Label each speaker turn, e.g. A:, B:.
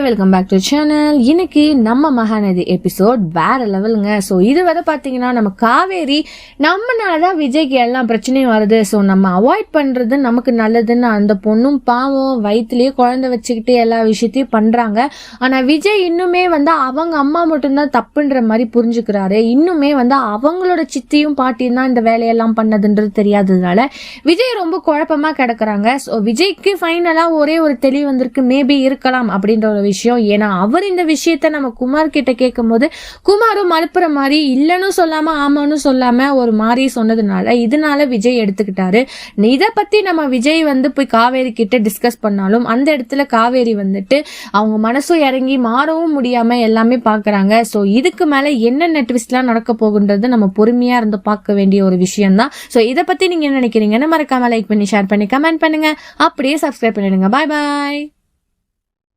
A: Welcome back to channel. இன்னைக்கு நம்ம Mahanadi episode வேற லெவலுங்க. ஸோ இது வரை பார்த்தீங்கன்னா நம்ம காவேரி நம்மனாலதான் விஜய்க்கு எல்லாம் பிரச்சனையும் வருது, ஸோ நம்ம அவாய்ட் பண்றது நமக்கு நல்லதுன்னு அந்த பொண்ணும் பாவம் வயிற்றுலயே குழந்தை வச்சுக்கிட்டு எல்லா விஷயத்தையும் பண்றாங்க. ஆனா விஜய் இன்னுமே அவங்க அம்மா மட்டும்தான் தப்புன்ற மாதிரி புரிஞ்சுக்கிறாரு. இன்னுமே அவங்களோட சித்தியும் பாட்டியும் தான் இந்த வேலையெல்லாம் பண்ணதுன்றது தெரியாததுனால விஜய் ரொம்ப குழப்பமா கிடக்குறாங்க. ஸோ விஜய்க்கு ஃபைனலா ஒரே ஒரு தெளிவு வந்திருக்கு, மேபி இருக்கலாம் அப்படின்னு ஒரு விஷயம். ஏன்னா அவர் இந்த விஷயத்த நம்ம குமார் கிட்ட கேட்கும் போது குமாரும் மறுப்புற மாதிரி இல்லன்னு சொல்லாம ஆமான்னு சொல்லாம ஒரு மாதிரி சொன்னதுனால இதனால விஜய் எடுத்துக்கிட்டாரு. இத பத்தி நம்ம விஜய் போய் காவேரி கிட்ட டிஸ்கஸ் பண்ணாலும் அந்த இடத்துல காவேரி அவங்க மனசும் இறங்கி மாறவும் முடியாம எல்லாமே பாக்குறாங்க. சோ இதுக்கு மேல என்னென்ன ட்விஸ்ட் எல்லாம் நடக்க போகுன்றது நம்ம பொறுமையா இருந்து பார்க்க வேண்டிய ஒரு விஷயம் தான். சோ இத பத்தி நீங்க என்ன நினைக்கிறீங்கன்னு மறக்காம லைக் பண்ணி ஷேர் பண்ணி கமெண்ட் பண்ணுங்க. அப்படியே சப்ஸ்கிரைப் பண்ணிடுங்க. பாய் பாய்.